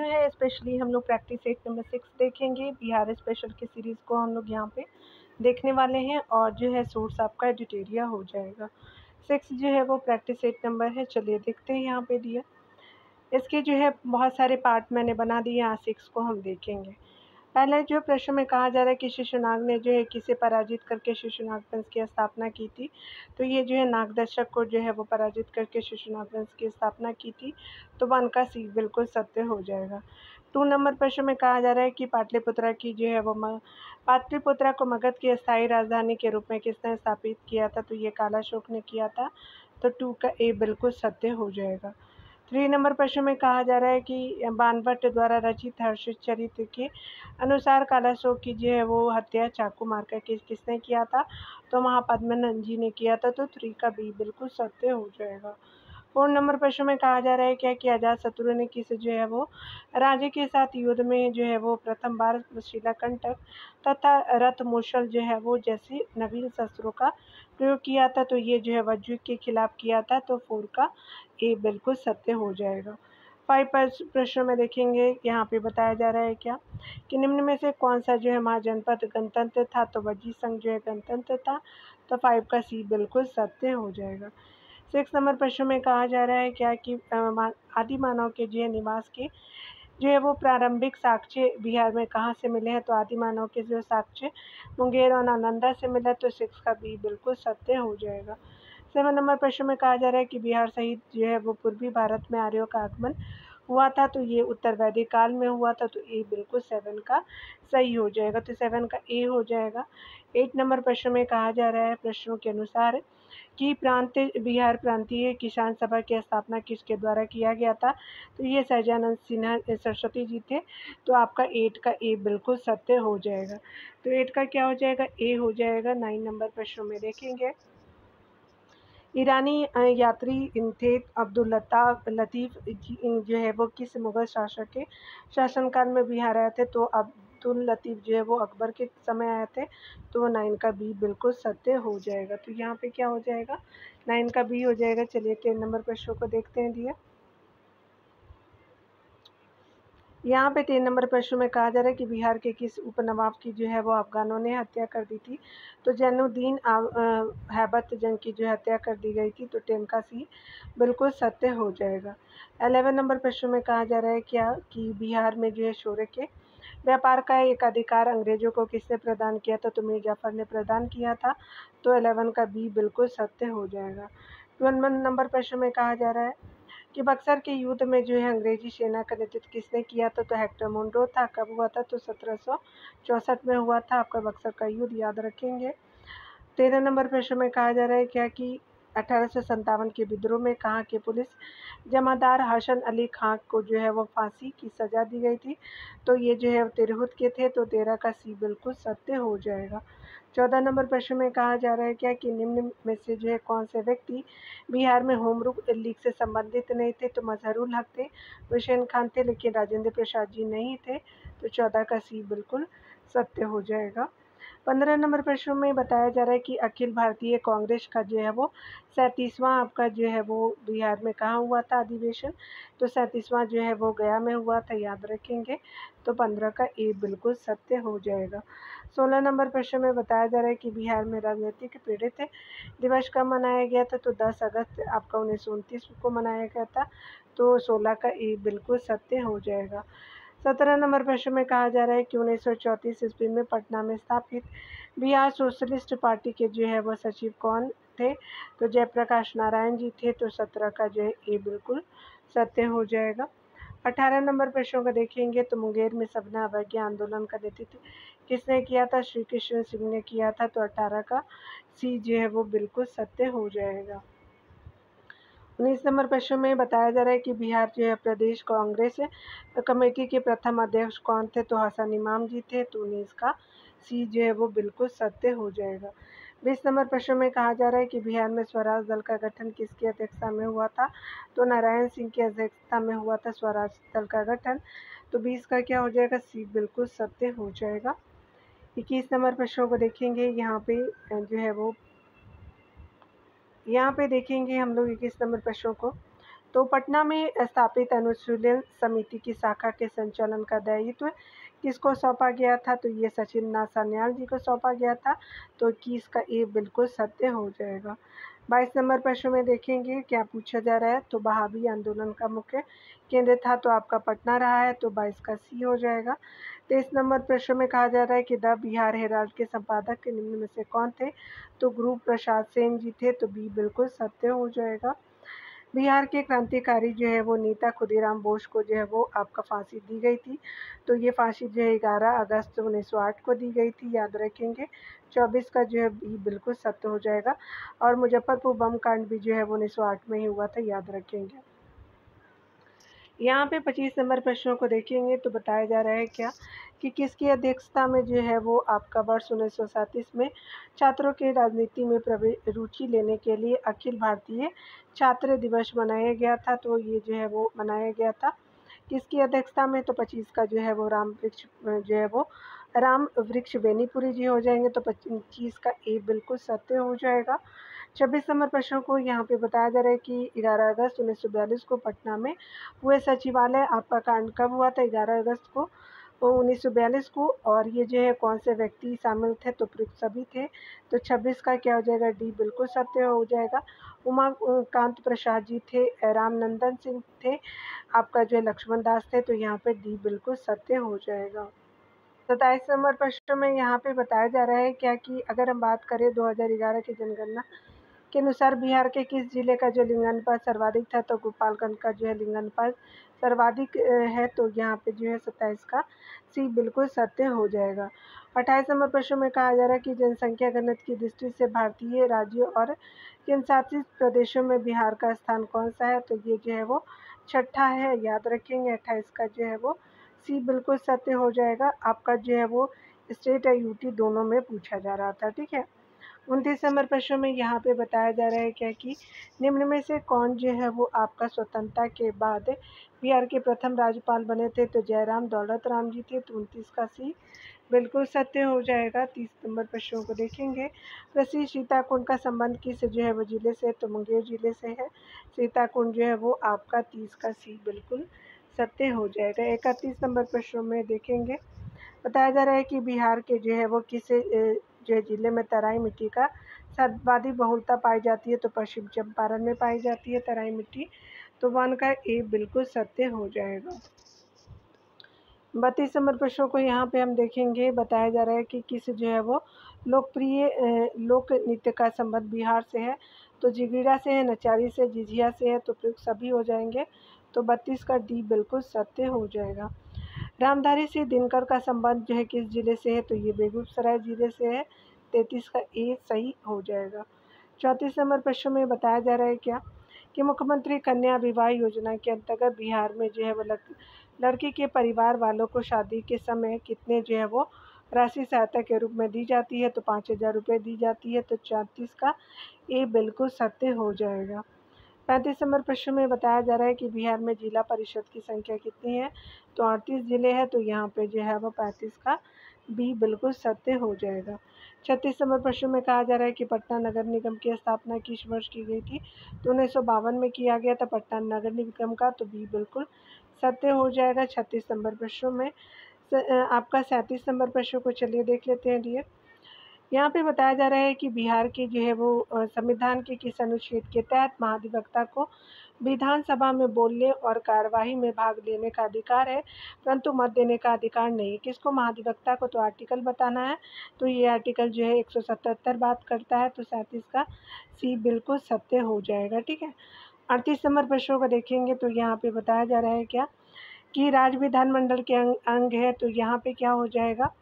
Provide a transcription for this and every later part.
है स्पेशली हम लोग प्रैक्टिस सेट नंबर 6 देखेंगे। बिहार स्पेशल की सीरीज़ को हम लोग यहाँ पे देखने वाले हैं और जो है सोर्स आपका एडिटोरिया हो जाएगा। 6 जो है वो प्रैक्टिस सेट नंबर है। चलिए देखते हैं यहाँ पे दिया। इसके जो है बहुत सारे पार्ट मैंने बना दिए, यहाँ 6 को हम देखेंगे। पहले जो प्रश्न में कहा जा रहा है कि शिशुनाग ने जो है किसे पराजित करके शिशुनाग वंश की स्थापना की थी, तो ये जो है नागदर्शक को जो है वो पराजित करके शिशुनाग वंश की स्थापना की थी, तो 1 का सी बिल्कुल सत्य हो जाएगा। 2 नंबर प्रश्न में कहा जा रहा है कि पाटलिपुत्रा की जो है वो पाटलिपुत्रा को मगध की स्थायी राजधानी के रूप में किसने स्थापित किया था, तो ये कालाशोक ने किया था, तो 2 का ए बिल्कुल सत्य हो जाएगा। 3 नंबर प्रश्न में कहा जा रहा है कि बाणभट्ट द्वारा रचित हर्षित चरित्र के अनुसार कालाशोक की जो है वो हत्या चाकू मारकर किसने किया था, तो महापद्मनंद जी ने किया था, तो 3 का बी बिल्कुल सत्य हो जाएगा। 4 नंबर प्रश्न में कहा जा रहा है क्या कि अजातशत्रु ने किस जो है वो राज्य के साथ युद्ध में जो है वो प्रथम बार शिलाकंटक तथा रथ मूसल जो है वो जैसे नवीन शस्त्रों का प्रयोग किया था, तो ये जो है वज्र के खिलाफ किया था, तो 4 का ए बिल्कुल सत्य हो जाएगा। 5 प्रश्न में देखेंगे, यहाँ पे बताया जा रहा है क्या कि निम्न में से कौन सा जो है महाजनपद गणतंत्र था, तो वज्जी संघ जो है गणतंत्र था, तो 5 का सी बिल्कुल सत्य हो जाएगा। 6 नंबर प्रश्न में कहा जा रहा है क्या कि आदि मानव के जो है निवास के जो है वो प्रारंभिक साक्ष्य बिहार में कहाँ से मिले हैं, तो आदि मानव के जो साक्ष्य मुंगेर और नालंदा से मिला, तो 6 का बी बिल्कुल सत्य हो जाएगा। 7 नंबर प्रश्न में कहा जा रहा है कि बिहार सहित जो है वो पूर्वी भारत में आर्यों का आगमन हुआ था, तो ये उत्तर वैदिक काल में हुआ था, तो ए बिल्कुल 7 का सही हो जाएगा, तो 7 का ए हो जाएगा। 8 नंबर प्रश्न में कहा जा रहा है प्रश्नों के अनुसार कि बिहार प्रांतीय किसान सभा की स्थापना किसके द्वारा किया गया था, तो ये सहजानंद सिन्हा सरस्वती जी थे, तो आपका 8 का ए बिल्कुल सत्य हो जाएगा। तो 8 का क्या हो जाएगा, ए हो जाएगा। 9 नंबर प्रश्नों में देखेंगे, ईरानी यात्री थे अब्दुल लतीफ़ जो है वो किस मुग़ल शासक के शासनकाल में बिहार आए थे, तो अब्दुल लतीफ़ जो है वो अकबर के समय आए थे, तो 9 का बी बिल्कुल सत्य हो जाएगा। तो यहाँ पे क्या हो जाएगा, 9 का बी हो जाएगा। चलिए 10 नंबर प्रश्नों को देखते हैं दिया। यहाँ पे 3 नंबर प्रश्न में कहा जा रहा है कि बिहार के किस उपनवाब की जो है वो अफ़गानों ने हत्या कर दी थी, तो जैनुद्दीन हैबत जंग की जो हत्या कर दी गई थी, तो 10 का सी बिल्कुल सत्य हो जाएगा। 11 नंबर प्रश्न में कहा जा रहा है क्या कि बिहार में जो है शोरे के व्यापार का एक अधिकार अंग्रेजों को किसने प्रदान किया था, तो मीर जाफ़र ने प्रदान किया था, तो 11 का बी बिल्कुल सत्य हो जाएगा। 12 नंबर प्रश्न में कहा जा रहा है कि बक्सर के युद्ध में जो है अंग्रेजी सेना का नेतृत्व किसने किया था, तो हेक्टर मुंडो था। कब हुआ था, तो 1764 में हुआ था। आपका बक्सर का युद्ध याद रखेंगे। 13 नंबर प्रश्न में कहा जा रहा है क्या कि 1857 के विद्रोह में कहाँ के पुलिस जमादार हसन अली खां को जो है वो फांसी की सज़ा दी गई थी, तो ये जो है तिरहुत के थे, तो 13 का सी बिल्कुल सत्य हो जाएगा। 14 नंबर प्रश्न में कहा जा रहा है क्या कि निम्न में से जो है कौन से व्यक्ति बिहार में होम रूल लीग से संबंधित नहीं थे, तो मजहरुल हक थे, हुसैन खान थे, लेकिन राजेंद्र प्रसाद जी नहीं थे, तो 14 का सी बिल्कुल सत्य हो जाएगा। 15 नंबर प्रश्न में बताया जा रहा है कि अखिल भारतीय कांग्रेस का जो है वो 37वां आपका जो है वो बिहार में कहाँ हुआ था अधिवेशन, तो 37वां जो है वो गया में हुआ था, याद रखेंगे, तो 15 का ए बिल्कुल सत्य हो जाएगा। 16 नंबर प्रश्न में बताया जा रहा है कि बिहार में राजनीतिक पीड़ित दिवस कब मनाया गया था, तो 10 अगस्त आपका 1929 को मनाया गया था, तो 16 का ए बिल्कुल सत्य हो जाएगा। 17 नंबर प्रश्न में कहा जा रहा है कि 1934 ईस्वी में पटना में स्थापित बिहार सोशलिस्ट पार्टी के जो है वो सचिव कौन थे, तो जयप्रकाश नारायण जी थे, तो 17 का जो है ए बिल्कुल सत्य हो जाएगा। 18 नंबर प्रश्नों को देखेंगे, तो मुंगेर में सबना अवज्ञा आंदोलन का नेतृत्व किसने किया था, श्री कृष्ण सिंह ने किया था, तो 18 का सी जो है वो बिल्कुल सत्य हो जाएगा। 19 नंबर प्रश्न में बताया जा रहा है कि बिहार जो है प्रदेश कांग्रेस कमेटी के प्रथम अध्यक्ष कौन थे, तो हसन इमाम जी थे, तो 19 का सी जो है वो बिल्कुल सत्य हो जाएगा। 20 नंबर प्रश्न में कहा जा रहा है कि बिहार में स्वराज दल का गठन किसकी अध्यक्षता में हुआ था, तो नारायण सिंह की अध्यक्षता में हुआ था स्वराज दल का गठन, तो 20 का क्या हो जाएगा, सी बिल्कुल सत्य हो जाएगा। 21 नंबर प्रश्नों को देखेंगे, यहाँ पे जो है वो यहाँ पे देखेंगे हम लोग 21 नंबर प्रश्नों को, तो पटना में स्थापित अनुशीलन समिति की शाखा के संचालन का दायित्व किसको सौंपा गया था? तो ये सचिन नाथ सान्याल जी को सौंपा गया था। तो 21 का ए बिल्कुल सत्य हो जाएगा। 22 नंबर प्रश्न में देखेंगे क्या पूछा जा रहा है। तो बहावी आंदोलन का मुख्य केंद्र था तो आपका पटना रहा है, तो 22 का सी हो जाएगा। 23 नंबर प्रश्न में कहा जा रहा है कि द बिहार हेराल्ड के संपादक के निम्न में से कौन थे? तो गुरु प्रसाद सेन जी थे, तो बी बिल्कुल सत्य हो जाएगा। बिहार के क्रांतिकारी जो है वो नेता खुदीराम बोस को जो है वो आपका फांसी दी गई थी। तो ये फांसी जो है 11 अगस्त 1908 को दी गई थी, याद रखेंगे। 24 का जो है बी बिल्कुल सत्य हो जाएगा। और मुजफ्फरपुर बम कांड भी जो है वो 1908 में ही हुआ था, याद रखेंगे। यहाँ पे 25 नंबर प्रश्नों को देखेंगे तो बताया जा रहा है क्या कि किसकी अध्यक्षता में जो है वो आपका वर्ष 1937 में छात्रों के राजनीति में रुचि लेने के लिए अखिल भारतीय छात्र दिवस मनाया गया था। तो ये जो है वो मनाया गया था किसकी अध्यक्षता में? तो 25 का जो है वो राम वृक्ष बेनीपुरी जी हो जाएंगे। तो 25 का ए बिल्कुल सत्य हो जाएगा। 26 नंबर प्रश्न को यहाँ पे बताया जा रहा है कि 11 अगस्त 1942 को पटना में हुए सचिवालय आपका कांड कब हुआ था? 11 अगस्त को 1942 को। और ये जो है कौन से व्यक्ति शामिल थे? तो सभी थे। तो 26 का क्या हो जाएगा? डी बिल्कुल सत्य हो जाएगा। उमाकांत प्रसाद जी थे, रामनंदन सिंह थे, आपका जो है लक्ष्मण दास थे। तो यहाँ पे डी बिल्कुल सत्य हो जाएगा। 27 नंबर प्रश्न में यहाँ पे बताया जा रहा है क्या कि अगर हम बात करें 2011 की जनगणना के अनुसार बिहार के किस जिले का जो लिंगानुपात सर्वाधिक था? तो गोपालगंज का जो है लिंगानुपात सर्वाधिक है। तो यहाँ पे जो है 27 का सी बिल्कुल सत्य हो जाएगा। 28 नंबर प्रश्न में कहा जा रहा है कि जनसंख्या घनत्व की दृष्टि से भारतीय राज्यों और केंद्रशासित प्रदेशों में बिहार का स्थान कौन सा है? तो ये जो है वो छठा है, याद रखेंगे। 28 का जो है वो सी बिल्कुल सत्य हो जाएगा। आपका जो है वो स्टेट और यूटी दोनों में पूछा जा रहा था, ठीक है। 29 नंबर प्रश्न में यहाँ पे बताया जा रहा है क्या कि निम्न में से कौन जो है वो आपका स्वतंत्रता के बाद बिहार के प्रथम राज्यपाल बने थे? तो जयराम दौलत राम जी थे। तो 29 का सी बिल्कुल सत्य हो जाएगा। 30 नंबर प्रश्नों को देखेंगे। प्रसिद्ध सीताकुंड का संबंध किस जो है वो जिले से? तो मुंगेर जिले से है सीताकुंड जो है वो आपका। 30 का सी बिल्कुल सत्य हो जाएगा। 31 नंबर प्रश्नों में देखेंगे बताया जा रहा है कि बिहार के जो है वो किस जो है जिले में तराई मिट्टी का सर्वाधिक बहुलता पाई जाती है? तो पश्चिम चंपारण में पाई जाती है तराई मिट्टी। तो 1 का ए बिल्कुल सत्य हो जाएगा। 32 नंबर प्रश्नों को यहाँ पे हम देखेंगे बताया जा रहा है कि किस जो है वो लोकप्रिय लोक नृत्य का संबंध बिहार से है? तो जिगीरा से है, नचारी से, झिझिया से है। तो प्रयुक्त सभी हो जाएंगे। तो 32 का डी बिल्कुल सत्य हो जाएगा। रामधारी सिंह दिनकर का संबंध जो है किस जिले से है? तो ये बेगूसराय जिले से है। 33 का ए सही हो जाएगा। 34 नंबर प्रश्न में बताया जा रहा है क्या कि मुख्यमंत्री कन्या विवाह योजना के अंतर्गत बिहार में जो है वो लड़की के परिवार वालों को शादी के समय कितने जो है वो राशि सहायता के रूप में दी जाती है? तो 5,000 रुपये दी जाती है। तो 34 का ए बिल्कुल सत्य हो जाएगा। 35 नंबर प्रश्न में बताया जा रहा है कि बिहार में जिला परिषद की संख्या कितनी है? तो 38 जिले हैं। तो यहाँ पे जो है वो 35 का बी बिल्कुल सत्य हो जाएगा। 36 नंबर प्रश्न में कहा जा रहा है कि पटना नगर निगम की स्थापना किस वर्ष की गई थी? तो 1952 में किया गया था पटना नगर निगम का। तो बी बिल्कुल सत्य हो जाएगा। 36 नंबर प्रश्नों में आपका 37 नंबर प्रश्न को चलिए देख लेते हैं डियर। यहाँ पे बताया जा रहा है कि बिहार के जो है वो संविधान के किस अनुच्छेद के तहत महाधिवक्ता को विधानसभा में बोलने और कार्यवाही में भाग लेने का अधिकार है, परंतु मत देने का अधिकार नहीं। किसको? महाधिवक्ता को। तो आर्टिकल बताना है। तो ये आर्टिकल जो है 177 बात करता है। तो 37 का सी बिल्कुल सत्य हो जाएगा, ठीक है। 38 नंबर प्रश्नों को देखेंगे तो यहाँ पे बताया जा रहा है क्या कि राज्य विधानमंडल के अंग है। तो यहाँ पे क्या हो जाएगा?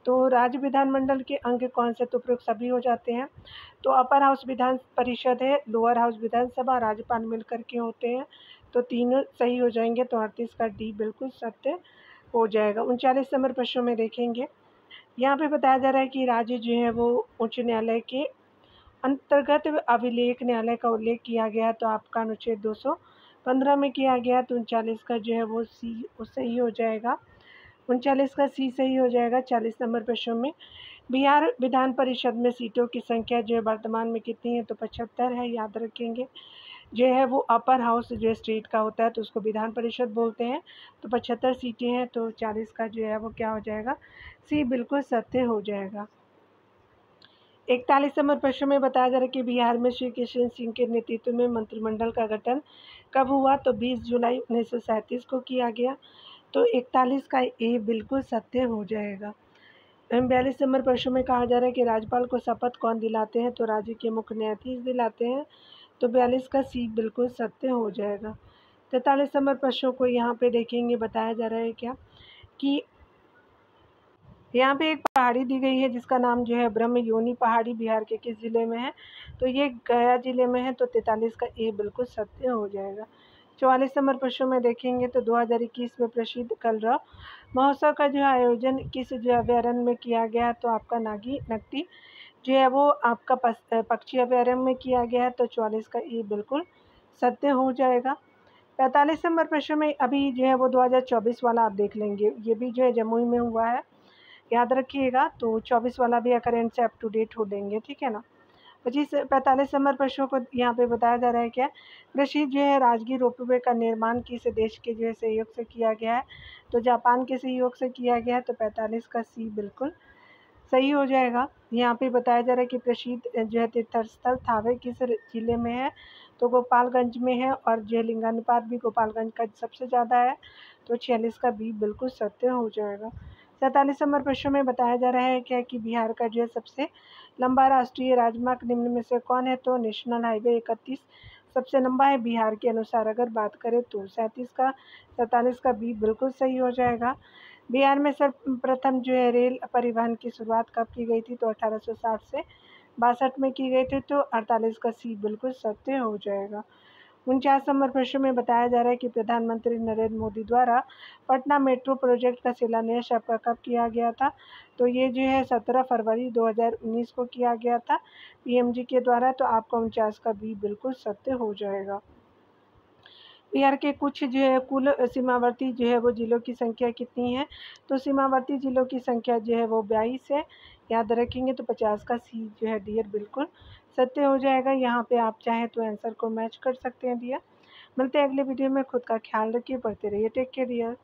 तो राज्य विधानमंडल के अंग कौन से? तो प्रयुक्त सभी हो जाते हैं। तो अपर हाउस विधान परिषद है, लोअर हाउस विधानसभा, राज्यपाल मिलकर के होते हैं। तो तीनों सही हो जाएंगे। तो 38 का डी बिल्कुल सत्य हो जाएगा। 39 नंबर प्रश्नों में देखेंगे यहाँ पे बताया जा रहा है कि राज्य जो है वो उच्च न्यायालय के अंतर्गत अभिलेख न्यायालय का उल्लेख किया गया। तो आपका अनुच्छेद 215 में किया गया। तो 39 का जो है वो सी सही हो जाएगा। 39 का सी सही हो जाएगा। 40 नंबर प्रश्न में बिहार विधान परिषद में सीटों की संख्या जो है वर्तमान में कितनी है? तो 75 है, याद रखेंगे। जो है वो अपर हाउस जो है स्टेट का होता है तो उसको विधान परिषद बोलते हैं। तो 75 सीटें हैं तो 40 का जो है वो क्या हो जाएगा, सी बिल्कुल सत्य हो जाएगा। 41 नंबर प्रश्न में बताया जा रहा है कि बिहार में श्री किशन सिंह के नेतृत्व में मंत्रिमंडल का गठन कब हुआ, तो 20 जुलाई 1937 को किया गया। तो 41 का ए बिल्कुल सत्य हो जाएगा। 42 नंबर प्रश्न में कहा जा रहा है कि राज्यपाल को शपथ कौन दिलाते हैं, तो राज्य के मुख्य न्यायाधीश दिलाते हैं। तो 42 का सी बिल्कुल सत्य हो जाएगा। 43 नंबर प्रश्नों को यहाँ पे देखेंगे, बताया जा रहा है क्या कि यहाँ पे एक पहाड़ी दी गई है जिसका नाम जो है ब्रह्म योनी पहाड़ी, बिहार के किस जिले में है, तो ये गया जिले में है। तो 43 का ए बिल्कुल सत्य हो जाएगा। 44 नंबर प्रश्न में देखेंगे तो 2021 में प्रसिद्ध कलरव महोत्सव का जो आयोजन किस जो अभ्यारण्य में किया गया, तो आपका नागी नकटी जो है वो आपका पक्षी अभ्यारण्य में किया गया है। तो 44 का ए बिल्कुल सत्य हो जाएगा। 45 नंबर प्रश्न में अभी जो है वो 2024 वाला आप देख लेंगे, ये भी जो है जमुई में हुआ है, याद रखिएगा। तो 24 वाला भी करंट से अप टू डेट हो देंगे, ठीक है ना। 45 नंबर प्रश्नों को यहाँ पे बताया जा रहा है क्या, कृषि जो है राजगीर रोपवे का निर्माण किस देश के जो है सहयोग से किया गया है, तो जापान के सहयोग से किया गया है। तो 45 का सी बिल्कुल सही हो जाएगा। यहाँ पे बताया जा रहा है कि प्रसिद्ध जो है तीर्थस्थल थावे किस जिले में है, तो गोपालगंज में है, और जो है लिंगानुपात भी गोपालगंज का सबसे ज़्यादा है। तो 46 का बी बिल्कुल सत्य हो जाएगा। 47 नंबर प्रश्न में बताया जा रहा है क्या कि बिहार का जो है सबसे लंबा राष्ट्रीय राजमार्ग निम्न में से कौन है, तो नेशनल हाईवे 31 सबसे लंबा है बिहार के अनुसार अगर बात करें तो। 47 का बी बिल्कुल सही हो जाएगा। बिहार में सर्वप्रथम जो है रेल परिवहन की शुरुआत कब की गई थी, तो 1860 से 62 में की गई थी। तो 48 का सी बिल्कुल सत्य हो जाएगा। 49 नंबर प्रश्न में बताया जा रहा है कि प्रधानमंत्री नरेंद्र मोदी द्वारा पटना मेट्रो प्रोजेक्ट का शिलान्यास आपका कब किया गया था, तो ये जो है 17 फरवरी 2019 को किया गया था पीएमजी के द्वारा। तो आपका 49 का बी बिल्कुल सत्य हो जाएगा। बिहार के कुछ जो है कुल सीमावर्ती जो है वो जिलों की संख्या कितनी है, तो सीमावर्ती जिलों की संख्या जो है वो 22 है, याद रखेंगे। तो 50 का सी जो है डियर बिल्कुल सत्य हो जाएगा। यहाँ पे आप चाहें तो आंसर को मैच कर सकते हैं डियर। मिलते हैं अगले वीडियो में, खुद का ख्याल रखिए, पढ़ते रहिए, टेक केयर डियर।